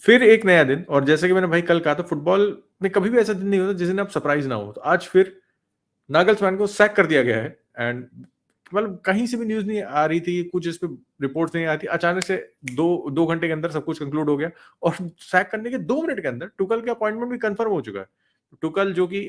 फिर एक नया दिन, और जैसे कि मैंने भाई कल कहा था, फुटबॉल में कभी भी ऐसा दिन नहीं होता जिस दिन आप सरप्राइज ना हो। तो आज फिर नागल्समैन को सैक कर दिया गया है। एंड मतलब कहीं से भी न्यूज नहीं आ रही थी, कुछ इस पे रिपोर्ट्स नहीं आती, अचानक से दो दो घंटे के अंदर सब कुछ कंक्लूड हो गया। और सैक करने के 2 मिनट के अंदर टुकल के अपॉइंटमेंट भी कंफर्म हो चुका है। टुकल जो कि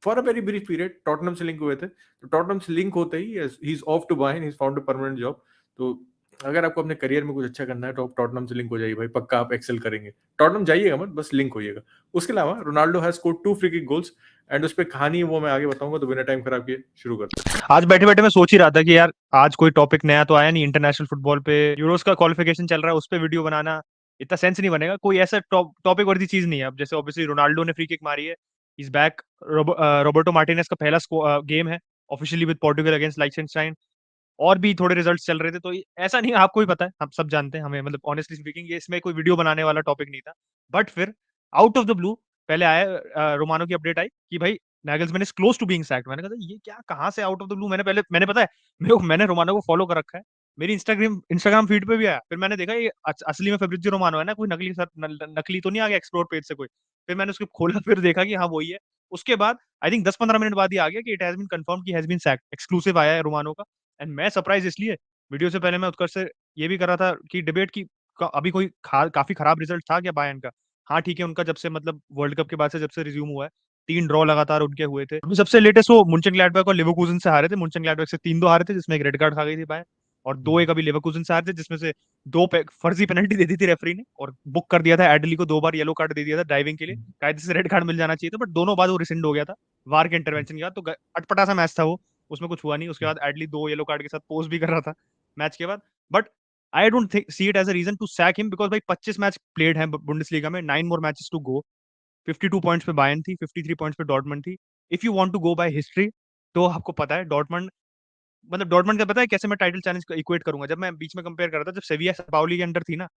for a very brief period Tottenham से लिंक हुए थे, तो टॉटनम से लिंक होते ही he is off to Bayern, he is found a permanent job. तो अगर आपको अपने करियर में कुछ अच्छा करना है तो आप टॉटनम से लिंक हो जाइए भाई, पक्का आप एक्सेल करेंगे। टॉटनम जाइएगा मत, बस लिंक होइएगा। उसके अलावा Ronaldo has scored 2 free kick goals, and उस पे कहानी है वो मैं आगे बताऊंगा। तो बिना टाइम खराब किए शुरू करते हैं। आज बैठे बैठे मैं सोच ही रहा था कि यार आज कोई टॉपिक नया तो आया नहीं इंटरनेशनल फुटबॉल पे। यूरोस का क्वालिफिकेशन चल रहा है, उस पे वीडियो बनाना इतना सेंस नहीं बनेगा। कोई ऐसा टॉपिक वर्दी चीज नहीं है। अब जैसे ऑब्वियसली रोनाल्डो ने फ्री किक मारी है, इज बैक। रोबर्टो मार्टिनेज का पहला गेम है ऑफिशियली विद पोर्टुगल अगेंस्ट लाइechtenstein। और भी थोड़े रिजल्ट्स चल रहे थे, तो ऐसा नहीं है, आपको भी पता है, हम सब जानते हैं, हमें मतलब ऑनेस्टली स्पीकिंग ये इसमें कोई वीडियो बनाने वाला टॉपिक नहीं था। बट फिर आउट ऑफ द ब्लू पहले आया, रोमानो की अपडेट आई कि भाई Nagelsmann is close to being sacked. मैंने कहा ये क्या, कहाँ से आउट ऑफ द ब्लू? मैंने पता है, मैंने रोमानो को फॉलो कर रखा है, मेरी इंस्टाग्राम फीड पे भी आया। फिर मैंने देखा ये असली में फेब्रिजियो रोमानो है ना, कोई नकली तो नहीं आ गया एक्सप्लोर पेज से कोई। फिर मैंने उसको खोला, फिर देखा कि हाँ वही है। उसके बाद आई थिंक 10-15 मिनट बाद ही आ गया कि इट हैज बीन कंफर्म कि हैज बीन सैक्ड। एक्सक्लूसिव आया है रोमानो का। एंड मैं सरप्राइज इसलिए, वीडियो से पहले मैं उत्कर्ष से ये भी कर रहा था कि डिबेट की अभी कोई काफी खराब रिजल्ट था क्या बायर्न का? हाँ ठीक है, उनका जब से मतलब वर्ल्ड कप के बाद से जब से रिज्यूम हुआ है, 3 ड्रॉ लगातार उनके हुए थे। अभी सबसे लेटेस्ट वो मुंचनग्लैडबाख और लिवरकूजन से हारे थे। मुंचनग्लैडबाख से 3-2 हारे थे, जिसमें एक रेड कार्ड खा गई थी बायर्न। और 2-1 अभी लिवरकूजन से हारे थे, जिसमें से फर्जी पेनल्टी दे दी थी रेफरी ने, और बुक कर दिया था एडली को 2 बार येलो कार्ड दे दिया था ड्राइविंग के लिए। कायदे से रेड कार्ड मिल जाना चाहिए था, बट दोनों बाद वो रिसेंड हो गया था वार के इंटरवेंशन के बाद। तो अटपटा सा मैच था वो, उसमें कुछ हुआ नहीं। उसके बाद एडली 2 येलो कार्ड के साथ पोज भी कर रहा था मैच के बाद। But I don't see it as a reason to sack him, because भाई 25 मैच प्लेड हैं बुंडेसलीगा में, 9 more matches to go. 52 points पे बायर्न थी, 53 पॉइंट्स पे डॉर्टमंड थी। If you want to go by history, तो आपको पता है डॉर्टमंड, मतलब डॉर्टमंड का पता है कैसे मैं टाइटल चैलेंज को इक्वेट करूंगा? जब मैं बीच में कंपेयर कर रहा था, जब सेविया पाउली के अंडर थी ना,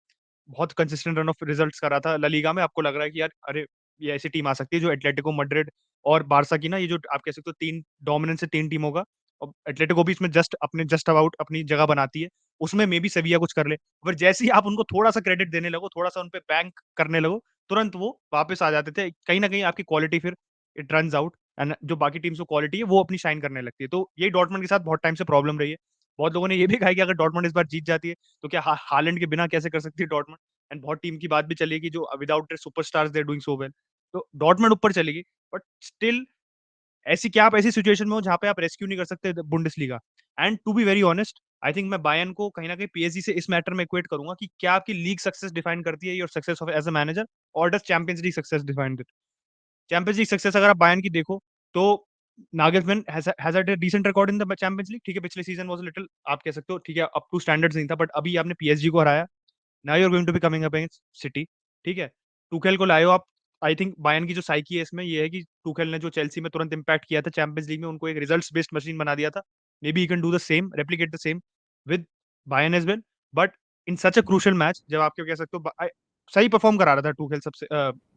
बहुत कंसिस्टेंट रन ऑफ रिजल्ट्स कर रहा था ला लीगा में। आपको लग रहा है कि यार अरे ये ऐसी टीम आ सकती है जो एटलेटिको मड्रिड और बारसा की ना, ये जो आप कह सकते हो तीन डोमिनेंस से 3 टीमों का, और एटलेटिको भी इसमें जस्ट अबाउट अपनी जगह बनाती है, उसमें मे बी सेविया कुछ कर ले। पर जैसे ही आप उनको थोड़ा सा क्रेडिट देने लगो, थोड़ा सा उन पे बैंक करने लगो, तुरंत वो वापस आ जाते थे। कहीं ना कहीं आपकी क्वालिटी फिर इट रन्स आउट, एंड जो बाकी टीम्स को क्वालिटी है वो अपनी शाइन करने लगती है। तो यही डॉर्टमंड के साथ बहुत टाइम से प्रॉब्लम रही है। बहुत लोगों ने ये भी कहा कि अगर डॉर्टमंड इस बार जीत जाती है तो क्या हालैंड के बिना कैसे कर सकती है डॉर्टमंड? एंड बहुत टीम की बात भी चलेगी जो without superstars they doing so well. तो डॉर्टमंड ऊपर चलेगी, बट स्टिल ऐसी क्या आप ऐसी सिचुएशन में हो जहां पे आप रेस्क्यू नहीं कर सकते Bundesliga? And to be very honest, I think मैं बायर्न को कहीं ना कहीं पीएसजी से इस मैटर में इक्वेट करूंगा कि क्या आपकी लीग सक्सेस डिफाइन करती है your success of as a manager, और does Champions League success define it? Champions League success अगर आप बायर्न की देखो, तो नागelsmann has had a decent record in the Champions League. ठीक है, पिछले सीजन वाज लिटिल, आप कह सकते हो ठीक है, अप टू स्टैंडर्ड्स नहीं था, बट अभी आपने पीएसजी को हराया। Now you are going to be coming up against City. ठीक है, टूखेल को लाए हो आप। आई थिंक बायर्न की जो साइकी है इसमें ये है कि टूखेल ने जो चेल्सी में तुरंत इंपैक्ट किया था चैंपियंस लीग में, उनको एक रिजल्ट्स बेस्ड मशीन बना दिया था। Maybe you can do the same, replicate the same with Bayern as well. But in such a crucial match, जब आपके कह सकते हो सही परफॉर्म करा रहा था टूखेल सबसे,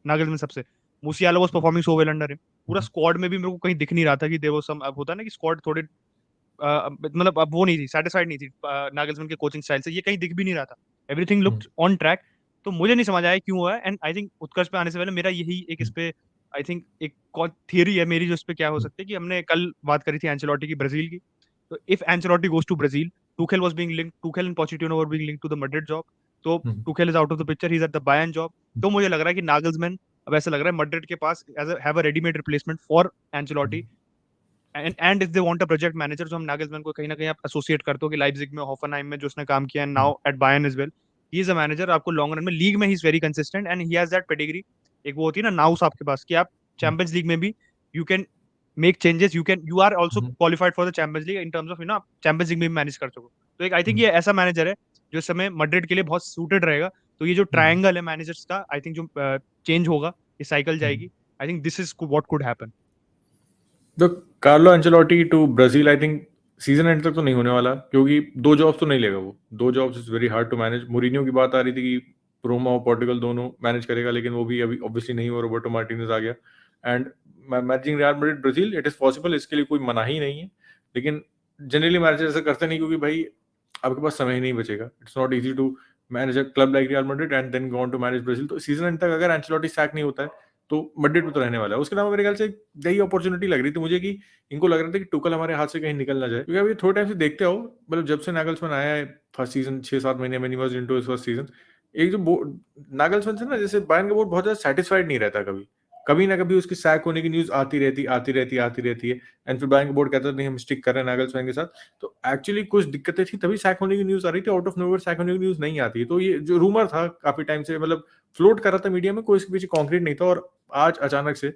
नागल में सबसे, मूसियाला was performing so well under him. पूरा स्क्वाड में भी मेरे को कहीं दिख नहीं रहा था कि देयर वाज सम, अब होता है ना कि स्क्वाड थोड़े मतलब अब वो नहीं थी, सेटिस्फाइड नहीं थी नागलसमैन के कोचिंग स्टाइल से, ये कहीं दिख भी नहीं रहा था। Everything looked on track. तो मुझे नहीं समझ आया क्यों हुआ है। एंड आई थिंक उत्कर्ष पे आने से पहले मेरा यही एक इस पे, आई थिंक एक थियरी है मेरी जो इस पे क्या हो सकती है, कि हमने कल बात करी थी एंचेलोटी की ब्राजील की। तो if Ancelotti goes to Brazil, Tuchel was being linked, Tuchel and Pochettino were being linked to the Madrid job. तो Tuchel is out of the picture, he is at the Bayern job. तो मुझे लग रहा है कि Nagelsmann, अब ऐसा लग रहा है मैड्रिड के पास have a readymade replacement for Ancelotti. And if they want a project manager, जो हम नागelsmann को कहीं ना कहीं आप एसोसिएट करते हो कि लाइप्जिग में, होफनहाइम में जो उसने काम किया है, now at Bayern as well, he is a manager. आपको लॉन्ग रन में लीग में he is very consistent and he has that pedigree. एक वो होती है ना नाउस आपके पास, कि आप चैंपियंस लीग में भी you can make changes, you are also qualified for the Champions League in terms of आप चैंपियंस लीग में भी मैनेज कर सको। तो एक आई थिंक ये ऐसा मैनेजर है जो इस समय मैड्रिड के लिए बहुत सूटेड रहेगा। तो ये जो ट्रायंगल है मैनेजर्स का, आई थिंक जो चेंज होगा, ये साइकिल जाएगी। I think this is what could happen. तो Carlo Ancelotti to Brazil, I think season end तक तो नहीं होने वाला, क्योंकि 2 जॉब्स तो नहीं लेगा वो। 2 jobs is very hard to manage. Mourinho की बात आ रही थी कि रोमा और पोर्टुगल दोनों मैनेज करेगा, लेकिन वो भी अभी ऑब्वियसली नहीं हुआ, रोबर्टो मार्टिनेज आ गया। And managing real Madrid Brazil, it is possible, इसके लिए कोई मनाही नहीं है। लेकिन जनरली मैनेजर ऐसा करते नहीं, क्योंकि भाई आपके पास समय ही नहीं बचेगा। It's not easy to manage a club like Real Madrid and then go on to manage Brazil. तो सीजन एंड तक अगर एंcelotti सैक नहीं होता है तो मैड्रिड में तो रहने वाला है। उसके अलावा मेरे ख्याल से यही अपॉर्चुनिटी लग रही थी मुझे कि इनको लग रहा था कि टुकल हमारे हाथ से कहीं निकल ना जाए, क्योंकि अभी थोड़े टाइम से देखते हो, मतलब जब से नागल्समैन आया है फर्स्ट सीजन 6-7 महीने में, was into his first season, एक जो नागल्समैन से ना जैसे बायर्न का बोर्ड बहुत ज्यादा सेटिस्फाइड नहीं रहता, कभी कभी ना कभी उसकी सैक होने की न्यूज आती रहती है एंड फिर बायर्न का बोर्ड कहता है नहीं हम स्टिक कर रहे हैं नागल्समैन के साथ। तो एक्चुअली कुछ दिक्कतें थी तभी सैक होने की न्यूज आ रही थी, आउट ऑफ नोवेयर सैक होने की न्यूज नहीं आती। तो ये जो रूमर था काफी टाइम से, मतलब फ्लोट कर रहा था मीडिया में, कोई इसके पीछे कॉन्क्रीट नहीं था, और आज अचानक से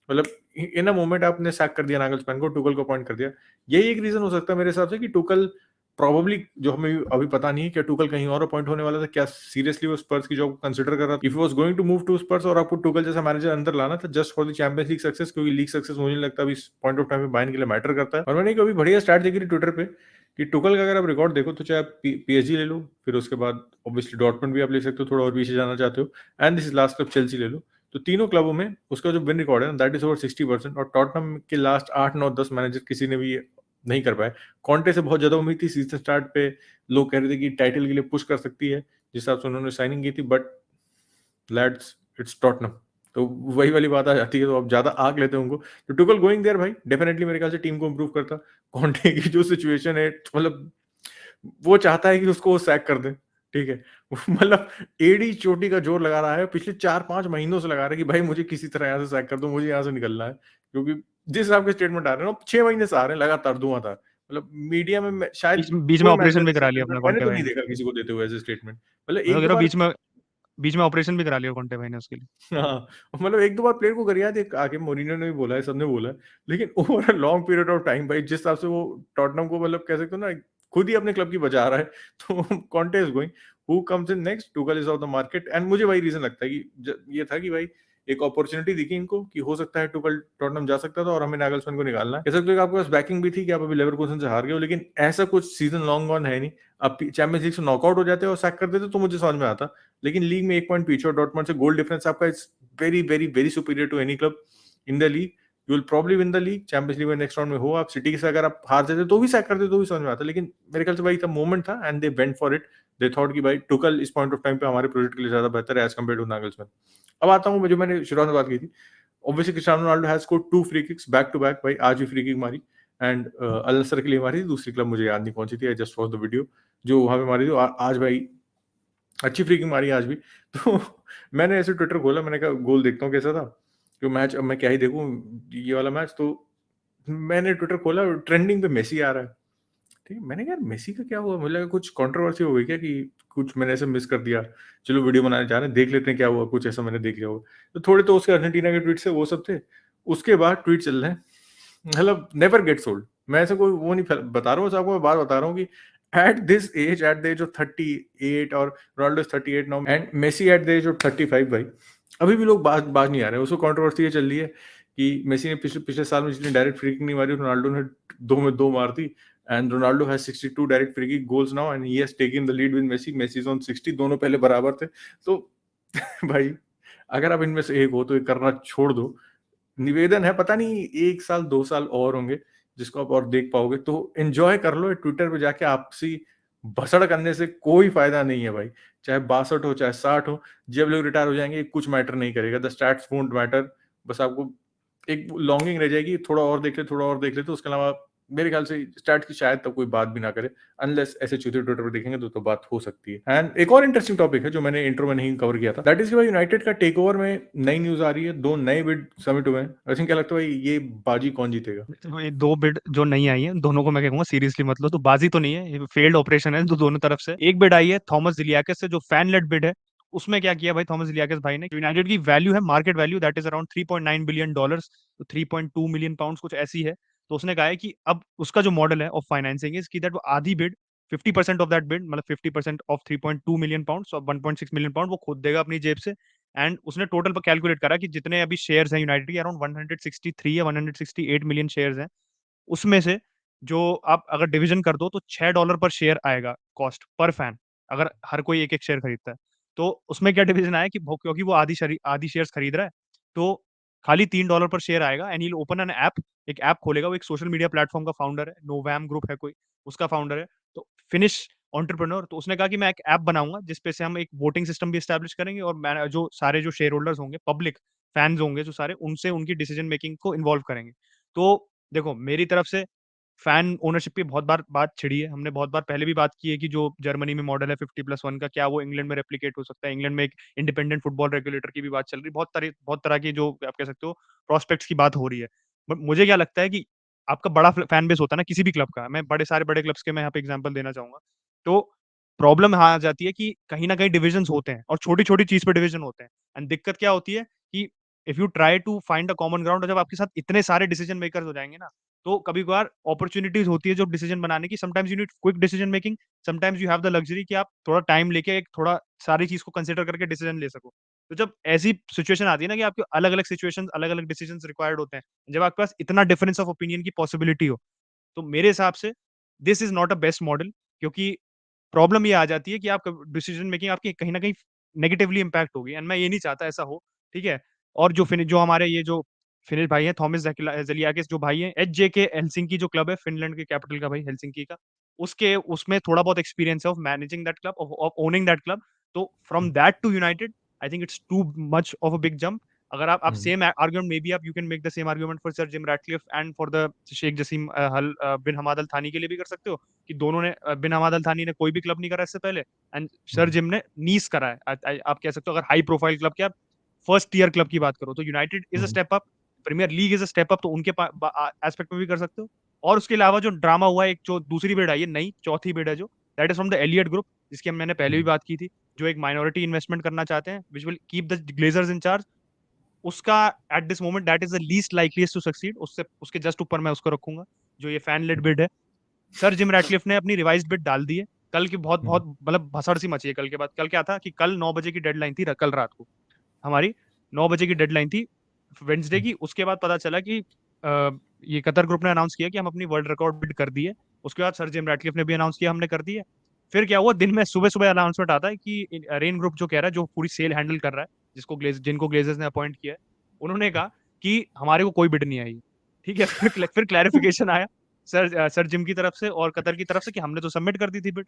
मतलब इन अ मोमेंट आपने सैक कर दिया नागल्समैन को, टुकल को अपॉइंट कर दिया। यही एक रीजन हो सकता है मेरे हिसाब से कि टुकल प्रॉब्ली, जो हमें अभी पता नहीं है क्या टुकल कहीं और अपॉइंट होने वाला था, क्या सीरियसली वो स्पर्स की जॉब कंसिडर कर रहा था, if he was going to move to Spurs और आपको टुकल जैसा मैनेजर अंदर लाना था just for the Champions League success, क्योंकि लीग सक्सेस मुझे नहीं लगता अभी पॉइंट ऑफ टाइम में बायर्न के लिए मैटर करता है। और मैंने कभी बढ़िया स्टार्ट देखी थी ट्विटर पे कि टुकल का अगर आप रिकॉर्ड देखो तो चाहे आप पीएसजी ले लो, फिर उसके बाद ऑब्वियसली डॉर्टमंड भी आप ले सकते हो, थोड़ा और पीछे जाना चाहते हो, and this is last club Chelsea ले लो, तो तीनों क्लबों में उसका जो विन रिकॉर्ड है दैट इज ओवर 60%। और टॉटनहम के लास्ट 8-9-10 मैनेजर किसी ने भी ये नहीं कर पाए। कॉन्टे से बहुत ज्यादा उम्मीद थी सीजन स्टार्ट पे, लोग कह रहे थे कि टाइटल के लिए पुश कर सकती है जिस हिसाब से उन्होंने साइनिंग की थी, बट लेट्स इट्स टॉटनहम। तो वही वाली बात आ जाती है, तो अब ज्यादा आग लेते हैं उनको। तो टुकल गोइंग देयर भाई डेफिनेटली मेरे ख्याल से टीम को इंप्रूव करता। कॉन्टे की जो सिचुएशन है, मतलब वो चाहता है कि उसको वो सैक कर दे, ठीक है। मतलब एड़ी चोटी का जोर लगा रहा है, पिछले 4-5 महीनों से लगा रहा है कि भाई मुझे किसी तरह यहाँ से सैक कर दो, मुझे यहाँ से निकलना है, क्योंकि जिस हिसाब के स्टेटमेंट आ रहे हैं ना 6 महीने से आ रहे हैं लगातार धुआंधार। मतलब मीडिया में शायद बीच में कोई ऑपरेशन मैनेजर भी ऐसा करा लिया स्टेटमेंट अपना मैंने कॉन्टे तो भाई नहीं ने। देखा किसी को देते हुए ऐसे स्टेटमेंट। मतलब मैं तो एक कह दो रहा हूँ बार बीच में ऑपरेशन भी करा लिया कॉन्टे भाई ने उसके लिए। हाँ, मतलब एक दो बार प्लेयर को करिया थे आके, मोरिनो ने भी बोला है, सबने बोला है, लेकिन over a long period of time भाई जिस हिसाब से वो टॉटनहम को, मतलब कह सकते हो ना, खुद ही अपने क्लब की बचा रहा है, तो Conte is going, who comes in next, Tuchel is off the market. And मुझे वही रीजन लगता है कि ये था कि भाई एक अपॉर्चुनिटी दिखी इनको कि हो सकता है टुकल टॉटनहम जा सकता था और हमें नागलसमैन को निकालना है। कह सकते हो कि आपके पास बैकिंग भी थी कि आप अभी लेवरकुसन से हार गए हो, लेकिन ऐसा कुछ सीजन लॉन्ग ऑन है नहीं। अब चैंपियंस लीग से नॉकआउट हो जाते और सैक कर देते तो मुझे समझ में आता, लेकिन लीग में 1 पॉइंट पीछे और डॉटमंड से गोल डिफरेंस आपका is very very very superior to any club in the league. You will probably win the league, Champions League में नेक्स्ट राउंड में हो आप, सिटी से अगर आप हार जाते तो भी सैक करते तो भी समझ में आता, लेकिन मेरे ख्याल से भाई था मोमेंट था and they went for it. They thought कि भाई टुकल इस पॉइंट ऑफ टाइम पे हमारे प्रोजेक्ट के लिए ज्यादा बेहतर है एज कम्पेयर टू नागल्समैन। अब आता हूँ जो मैंने शुरुआत में बात की थी, obviously Cristiano Ronaldo has scored 2 free kicks back to back, भाई आज भी फ्री किक मारी एंड अल नसर के लिए मारी थी, दूसरी क्लब मुझे याद नहीं कौन सी थी, I just watch the video, जो वहां पे मारी थी। आज भाई अच्छी फ्री किक मारी आज भी। तो मैंने ऐसे ट्विटर खोला, मैंने कहा गोल देखता हूँ कैसा था, क्यों मैच अब मैं क्या ही देखूं ये वाला मैच। तो मैंने ट्विटर खोला, ट्रेंडिंग पे मेसी आ रहा है, ठीक है। मैंने कहा यार मेसी का क्या हुआ, मुझे लगा कुछ कंट्रोवर्सी हो गई क्या, कि कुछ मैंने ऐसे मिस कर दिया, चलो वीडियो बनाने जा रहे हैं देख लेते हैं क्या हुआ, कुछ ऐसा मैंने देख लिया होगा। तो थोड़े तो उसके अर्जेंटीना के ट्वीट से वो सब थे, उसके बाद ट्वीट चल रहे हैं, मतलब नेवर गेट ओल्ड। मैं ऐसे कोई वो नहीं बता रहा हूँ, आपको मैं बात बता रहा हूँ कि एट द एज ऑफ 38 और Ronaldo is 38 now and Messi at the age of 35 भाई, अभी भी लोग बात बात नहीं आ रहे हैं। उसको कंट्रोवर्सी ये चल रही है कि मेसी ने पिछले पिछले साल में जितनी डायरेक्ट फ्री किक नहीं मारी, रोनाल्डो ने 2 में 2 मार दी, and Ronaldo has 62 direct free kick goals now and he has taken the lead with Messi, Messi is on 60, दोनों पहले बराबर थे। तो भाई अगर आप इनमें से एक हो तो ये करना छोड़ दो। निवेदन है, पता नहीं 1 साल 2 साल और होंगे जिसको आप और देख पाओगे, तो एंजॉय कर लो ट्विटर पे जाके, आपसी भसड़ करने से कोई फायदा नहीं है भाई। चाहे 62 हो चाहे 60 हो, जब लोग रिटायर हो जाएंगे कुछ मैटर नहीं करेगा, द स्टैट्स वोंट मैटर। बस आपको एक लॉन्गिंग रह जाएगी, थोड़ा और देख ले थोड़ा और देख ले, तो उसके अलावा मेरे ख्याल से स्टैट्स की शायद तक कोई बात भी ना करे, अनलेस ऐसे चूते ट्विटर पर देखेंगे तो बात हो सकती है। एंड एक और इंटरेस्टिंग टॉपिक है जो मैंने इंट्रो में नहीं कवर किया था, दैट इज कि भाई यूनाइटेड का टेक ओवर में नई न्यूज आ रही है, 2 नए बिड सबमिट हुए हैं। आई थिंक क्या लगता है भाई ये बाजी कौन जीतेगा? तो ये 2 बिड जो नहीं आई है दोनों को मैं कहूंगा सीरियसली मत लो। तो बाजी तो नहीं है, ये फेल्ड ऑपरेशन है। तो दोनों तरफ से एक बिड आई है थॉमस जिलियाकिस से जो फैन लेड बिड है। उसमें क्या किया भाई थॉमस जिलियाकिस भाई ने, यूनाइटेड की वैल्यू है market value that is around $3.9 billion, तो 3.2 मिलियन पाउंड कुछ ऐसी है। तो उसने कहा है कि अब उसका जो मॉडल है ऑफ फाइनेंसिंग इज की दैट वो आधी बिड 50% ऑफ दैट बिड, मतलब 50% of 3.2 million pound, so 1.6 million pound वो खुद देगा अपनी जेब से। एंड उसने टोटल पर कैलकुलेट करा कि जितने अभी शेयर्स हैं यूनाइटेड के, अराउंड 163 या 168 मिलियन शेयर्स हैं, उसमें से जो आप अगर डिवीजन कर दो तो $6 पर शेयर आएगा कॉस्ट पर फैन, अगर हर कोई एक एक शेयर खरीदता है। तो उसमें क्या डिवीजन आया कि क्योंकि वो आधी शेयर्स खरीद रहा है, तो खाली $3 पर शेयर आएगा। एंड ओपन एन ऐप, एक ऐप खोलेगा। वो एक सोशल मीडिया प्लेटफॉर्म का फाउंडर है, नोवैम ग्रुप है कोई, उसका फाउंडर है। तो फिनिश एंटरप्रेन्योर, तो उसने कहा कि मैं एक ऐप बनाऊंगा जिसपे से हम एक वोटिंग सिस्टम भी एस्टैब्लिश करेंगे और मैं जो सारे जो शेयर होल्डर्स होंगे, पब्लिक फैंस होंगे जो सारे, उनसे उनकी डिसीजन मेकिंग को इन्वॉल्व करेंगे। तो देखो मेरी तरफ से फैन ओनरशिप की बहुत बार बात छिड़ी है, हमने बहुत बार पहले भी बात की है कि जो जर्मनी में मॉडल है 50+1 का, क्या वो इंग्लैंड में रेप्लिकेट हो सकता है। इंग्लैंड में एक इंडिपेंडेंट फुटबॉल रेगुलेटर की भी बात चल रही है, बहुत तरह की जो आप कह सकते हो प्रोस्पेक्ट्स की बात हो रही है। बट मुझे क्या लगता है कि आपका बड़ा फैन बेस होता है ना किसी भी क्लब का, मैं बड़े क्लब्स के मैं यहाँ पे एग्जांपल देना चाहूंगा। तो प्रॉब्लम यहाँ आ जाती है कि कहीं ना कहीं डिविजन्स होते हैं और छोटी छोटी चीज पे डिवीजन होते हैं। एंड दिक्कत क्या होती है कि if you try to find a common ground, जब आपके साथ इतने सारे डिसीजन मेकर्स हो जाएंगे ना, तो कभी कभार अपॉर्चुनिटीज होती है जो डिसीजन बनाने की। Sometimes you need quick decision making, sometimes you have the luxury कि आप थोड़ा टाइम लेके एक थोड़ा सारी चीज को कंसिडर करके डिसीजन ले सको। तो जब ऐसी सिचुएशन आती है ना कि आपके अलग अलग सिचुएशन, अलग अलग डिसीजन रिक्वायर्ड होते हैं, जब आपके पास इतना डिफरेंस ऑफ ओपिनियन की पॉसिबिलिटी हो, तो मेरे हिसाब से this is not a best model. क्योंकि प्रॉब्लम ये आ जाती है कि आप डिसीजन मेकिंग आपकी कहीं ना कहीं नेगेटिवली इम्पैक्ट होगी, एंड मैं ये नहीं चाहता ऐसा हो। ठीक है। और जो हमारे ये जो फिनिश भाई है, थॉमस ज़ेलियाकिस जो भाई है, एचजेके हेलसिंकी जो क्लब है फिनलैंड के कैपिटल का भाई, हेलसिंकी का, उसके उसमें थोड़ा बहुत एक्सपीरियंस है of managing that club, of owning that club. तो from that to United, I think it's too much of a big jump. अगर आप सेम आर्गुमेंट, मे बी आप you can make the same argument for sir Jim Ratcliffe and for the Sheikh Jassim Hal bin Hammad अल थानी के लिए भी कर सकते हो, कि दोनों ने बिन हमाद अल थानी ने कोई भी क्लब नहीं करा इससे पहले, एंड सर जिम ने नीस करा है। आप कह सकते हो अगर हाई प्रोफाइल क्लब के आप फर्स्ट ईयर क्लब की बात करो, तो United is a step up, Premier League is a step up, तो उनके एस्पेक्ट में भी कर सकते हो। और उसके अलावा जो ड्रामा हुआ है, एक जो दूसरी बिड आई है, नई चौथी बिड है जो, that is from the Elliott Group, जिसकी मैंने पहले भी बात की थी, जो एक माइनॉरिटी इन्वेस्टमेंट करना चाहते हैं which will keep the Glazers in charge. उसका at this moment that is the least likeliest to succeed, उससे उसके जस्ट ऊपर मैं उसको रखूंगा, जो ये फैन लेड बिड है। सर जिम रैटक्लिफ ने अपनी रिवाइज्ड बिड डाल दी है। कल की बहुत बहुत मतलब भसड़ सी मची है कल के बाद। कल क्या था कि कल 9 बजे की डेडलाइन थी, कल रात को हमारी 9 बजे की डेडलाइन थी वेंसडे की। उसके बाद पता चला कि ये कतर ग्रुप ने अनाउंस किया कि हम अपनी वर्ल्ड रिकॉर्ड बिड कर दी है। उसके बाद सर जिम रैटक्लिफ ने भी अनाउंस किया हमने कर दी है। फिर क्या हुआ, दिन में सुबह सुबह अनाउंसमेंट आता है कि रेन ग्रुप जो कह रहा है, जो पूरी सेल हैंडल कर रहा है, जिनको ग्लेजर्स ने अपॉइंट किया है, उन्होंने कहा कि हमारे को कोई बिड नहीं आई। ठीक है। फिर क्लैरिफिकेशन आया सर जिम की तरफ से और कतर की तरफ से कि हमने तो सबमिट कर दी थी बिड।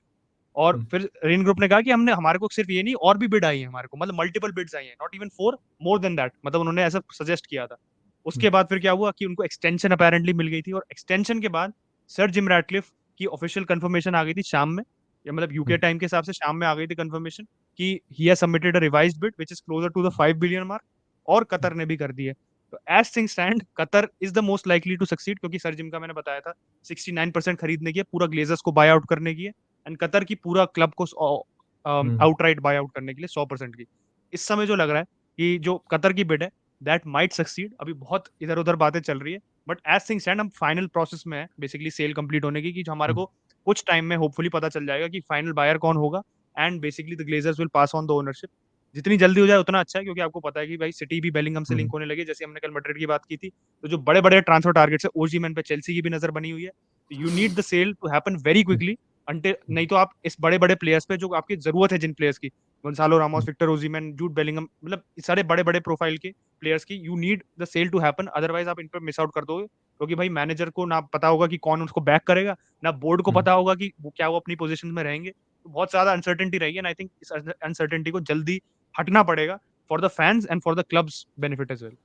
और फिर रेन ग्रुप ने कहा कि हमने, हमारे को सिर्फ ये नहीं और भी बिड आई है हमारे को, मतलब मल्टीपल बिड्स आई हैं, not even 4, more than that, मतलब उन्होंने ऐसा सजेस्ट किया था। उसके बाद फिर क्या हुआ कि उनको एक्सटेंशन अपेरेंटली मिल गई थी, और एक्सटेंशन के बाद सर जिम रैटक्लिफ की ऑफिशियल कंफर्मेशन आ गई थी शाम में, या मतलब यूके टाइम के हिसाब से शाम में आ गई थी कंफर्मेशन कि he has submitted a revised bid which is closer to the 5 billion mark, और कतर ने भी कर दी है। तो as things stand Qatar is the most likely to succeed, क्योंकि सर जिम का मैंने बताया था 69% खरीदने की है, पूरा ग्लेजर्स को बाय आउट करने की है, एंड कतर की पूरा क्लब को आउटराइट बाय आउट करने के लिए 100% की। इस समय जो लग रहा है कि जो कतर की बिड है दैट माइट सक्सीड। अभी बहुत इधर उधर बातें चल रही है, बट एज थिंग्स स्टैंड हम फाइनल प्रोसेस में है बेसिकली सेल कंप्लीट होने की, कि जो हमारे को कुछ टाइम में होपफुली पता चल जाएगा कि फाइनल बायर कौन होगा, and basically the Glazers will pass on the ownership. जितनी जल्दी हो जाए उतना अच्छा है, क्योंकि आपको पता है कि भाई सिटी भी बेलिंगम से लिंक होने लगी, जैसे हमने कल मैड्रिड की बात की थी। तो जो बड़े बड़े ट्रांसफर टारगेट्स है, ओजीमैन पे चेल्सी की भी नजर बनी हुई है। You need the sale to happen very quickly, अंटे नहीं तो आप इस बड़े बड़े प्लेयर्स पे जो आपकी जरूरत है, जिन प्लेयर्स की, Goncalo Ramos, Victor Osimhen, Jude Bellingham, मतलब इस सारे बड़े बड़े प्रोफाइल के प्लेयर्स की you need the sale to happen, otherwise आप इन पर मिस आउट कर दोगे। क्योंकि भाई मैनेजर को ना पता होगा कि कौन उसको बैक करेगा, ना बोर्ड को पता होगा कि वो क्या वो अपनी पोजीशन में रहेंगे। तो बहुत ज्यादा अनसर्टेनिटी रहेगी, एंड आई थिंक इस अनसर्टेनिटी को जल्दी हटना पड़ेगा for the fans and for the club's benefit as well.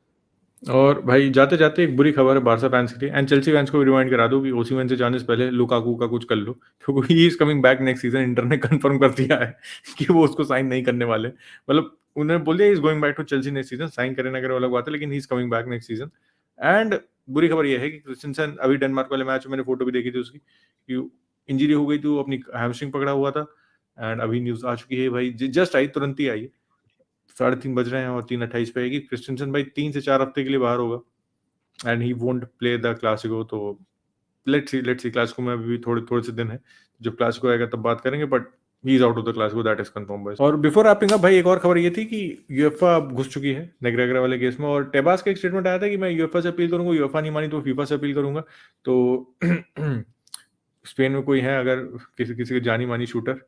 और भाई जाते जाते एक बुरी खबर है बारसा फैंस के लिए, एंड चेल्सी फैंस को भी रिमाइंड करा दो कि ओसीमैन से जाने से पहले लुकाकू का कुछ कर लो, क्योंकि ही is coming back next season. Inter ने कंफर्म कर दिया है कि वो उसको साइन नहीं करने वाले, मतलब उन्होंने बोल दिया is going back to Chelsea next season. Sign करे ना करे वो अलग बात है, लेकिन he is coming back next season. And बुरी खबर ये है कि क्रिस्टेंसन अभी डेनमार्क वाले मैच में मैंने फोटो भी देखी थी उसकी, कि इंजरी हो गई थी, वो अपनी हैमस्ट्रिंग पकड़ा हुआ था। एंड अभी न्यूज आ चुकी है भाई, जस्ट आई, तुरंत ही आई, 3:30 बज रहे हैं और 3:28 पे आएगी। क्रिस्टेंसन भाई 3 से 4 हफ्ते के लिए बाहर होगा, and he won't play the Clasico. तो लेट्स सी क्लासिको में अभी भी थोड़े थोड़े से दिन है, जब क्लासिको आएगा तब बात करेंगे, but he is out of the Clasico, that is confirm boys. और बिफोर रैपिंग अप भाई, एक और खबर ये थी कि यूएफए अब घुस चुकी है नेग्रेगरा वाले केस में, और टेबास का एक स्टेटमेंट आया था कि मैं यूएफए से अपील करूंगा, यूएफए नहीं मानी तो फीफा से अपील करूंगा। तो स्पेन में कोई है अगर किसी किसी के जानी मानी शूटर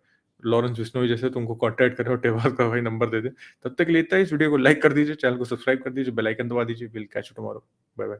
लॉरेंस बिश्नोई जैसे, तो उनको कांटेक्ट करें और टेबास का भाई नंबर दे दे। तब तक लेता है, इस वीडियो को लाइक कर दीजिए, चैनल को सब्सक्राइब कर दीजिए, बेल आइकन दबा दीजिए। Will catch you tomorrow, bye bye.